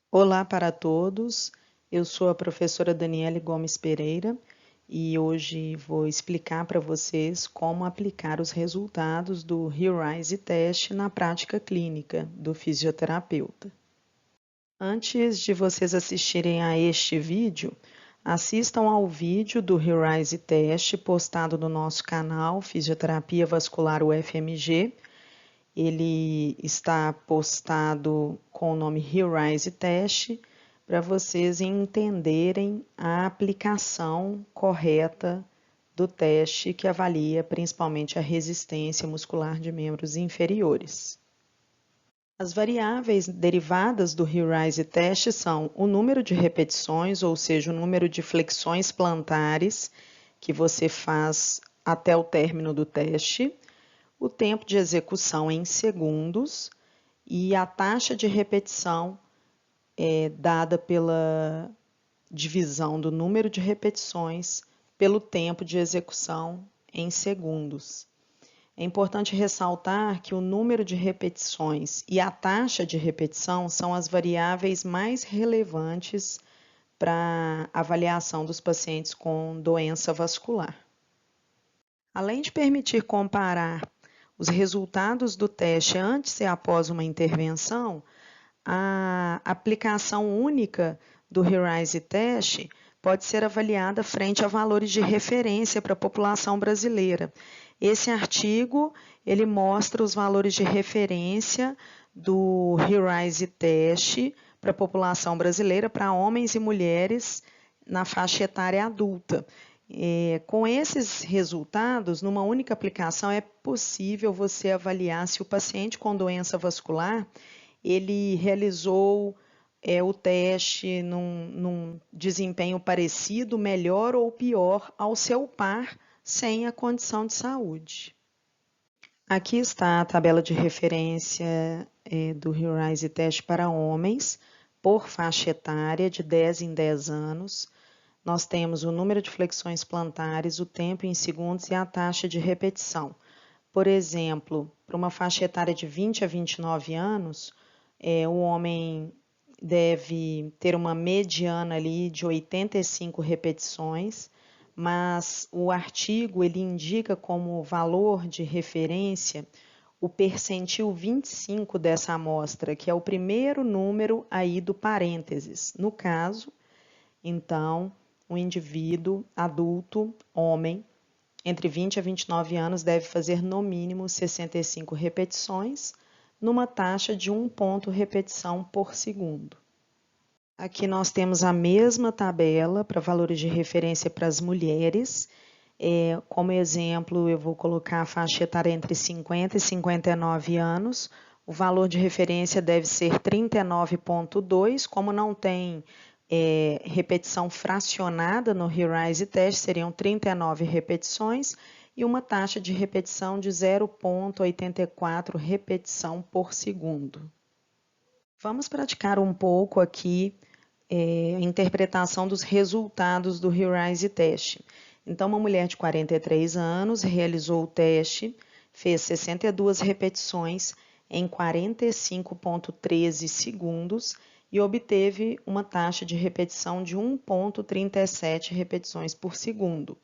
Olá para todos, eu sou a professora Daniele Gomes Pereira e hoje vou explicar para vocês como aplicar os resultados do HERISE Test na prática clínica do fisioterapeuta. Antes de vocês assistirem a este vídeo, assistam ao vídeo do HERISE Test postado no nosso canal Fisioterapia Vascular UFMG. Ele está postado com o nome HERISE Test para vocês entenderem a aplicação correta do teste que avalia principalmente a resistência muscular de membros inferiores. As variáveis derivadas do HERISE Test são o número de repetições, ou seja, o número de flexões plantares que você faz até o término do teste, o tempo de execução em segundos e a taxa de repetição dada pela divisão do número de repetições pelo tempo de execução em segundos. É importante ressaltar que o número de repetições e a taxa de repetição são as variáveis mais relevantes para a avaliação dos pacientes com doença vascular. Além de permitir comparar os resultados do teste antes e após uma intervenção, a aplicação única do HERISE Test pode ser avaliada frente a valores de referência para a população brasileira. Esse artigo, ele mostra os valores de referência do HERISE Test para a população brasileira, para homens e mulheres na faixa etária adulta. Com esses resultados, numa única aplicação, é possível você avaliar se o paciente com doença vascular ele realizou o teste num desempenho parecido, melhor ou pior ao seu par sem a condição de saúde. Aqui está a tabela de referência do HERISE Test para homens por faixa etária de 10 em 10 anos. Nós temos o número de flexões plantares, o tempo em segundos e a taxa de repetição. Por exemplo, para uma faixa etária de 20 a 29 anos, o homem deve ter uma mediana ali de 85 repetições, mas o artigo ele indica como valor de referência o percentil 25 dessa amostra, que é o primeiro número aí do parênteses. No caso, então, um indivíduo adulto, homem, entre 20 a 29 anos, deve fazer no mínimo 65 repetições, numa taxa de 1 ponto repetição por segundo. Aqui nós temos a mesma tabela para valores de referência para as mulheres. Como exemplo, eu vou colocar a faixa etária entre 50 e 59 anos. O valor de referência deve ser 39,2, como não tem repetição fracionada no HERISE Test, seriam 39 repetições e uma taxa de repetição de 0,84 repetição por segundo. Vamos praticar um pouco aqui a interpretação dos resultados do HERISE Test. Então, uma mulher de 43 anos realizou o teste, fez 62 repetições em 45,13 segundos e obteve uma taxa de repetição de 1,37 repetições por segundo.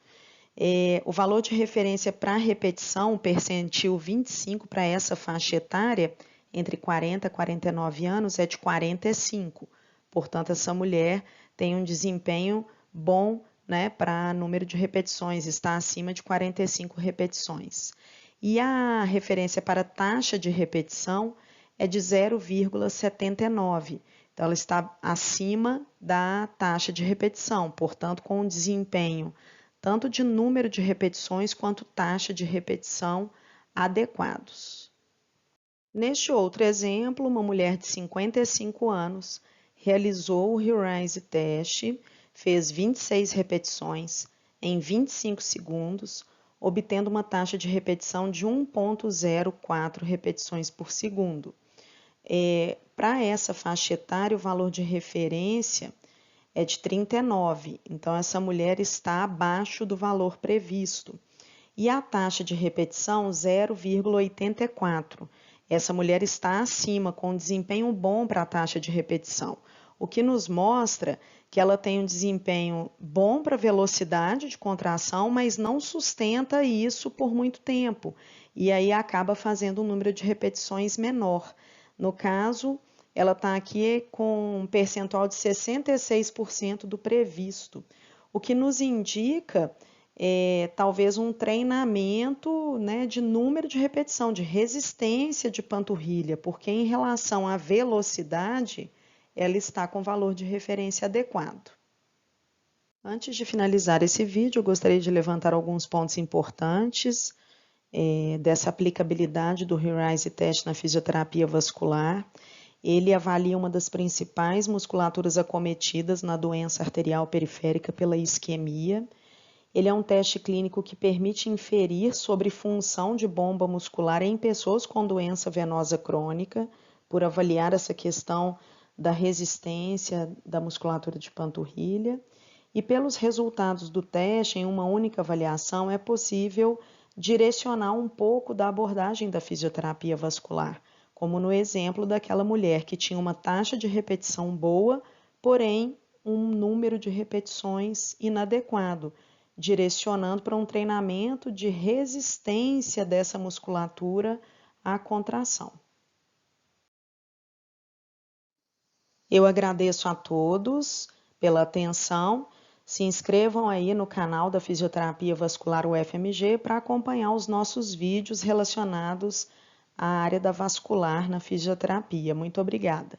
O valor de referência para repetição, percentil 25 para essa faixa etária, entre 40 e 49 anos, é de 45. Portanto, essa mulher tem um desempenho bom, né, para número de repetições, está acima de 45 repetições. E a referência para taxa de repetição é de 0,79. Então, ela está acima da taxa de repetição, portanto, com um desempenho tanto de número de repetições quanto taxa de repetição adequados. Neste outro exemplo, uma mulher de 55 anos realizou o HERISE Test, fez 26 repetições em 25 segundos, obtendo uma taxa de repetição de 1,04 repetições por segundo. Para essa faixa etária, o valor de referência é de 39, então essa mulher está abaixo do valor previsto. E a taxa de repetição, 0,84. Essa mulher está acima, com desempenho bom para a taxa de repetição. o que nos mostra que ela tem um desempenho bom para velocidade de contração, mas não sustenta isso por muito tempo, e aí acaba fazendo um número de repetições menor. No caso, ela está aqui com um percentual de 66% do previsto, o que nos indica talvez um treinamento, né, de número de repetição, de resistência de panturrilha, porque em relação à velocidade, ela está com valor de referência adequado. Antes de finalizar esse vídeo, eu gostaria de levantar alguns pontos importantes dessa aplicabilidade do HIRISE Test na fisioterapia vascular. Ele avalia uma das principais musculaturas acometidas na doença arterial periférica pela isquemia. Ele é um teste clínico que permite inferir sobre função de bomba muscular em pessoas com doença venosa crônica, por avaliar essa questão da resistência da musculatura de panturrilha. E pelos resultados do teste, em uma única avaliação, é possível direcionar um pouco da abordagem da fisioterapia vascular, como no exemplo daquela mulher que tinha uma taxa de repetição boa, porém um número de repetições inadequado, direcionando para um treinamento de resistência dessa musculatura à contração. Eu agradeço a todos pela atenção. Se inscrevam aí no canal da Fisioterapia Vascular UFMG para acompanhar os nossos vídeos relacionados à área da vascular na fisioterapia. Muito obrigada.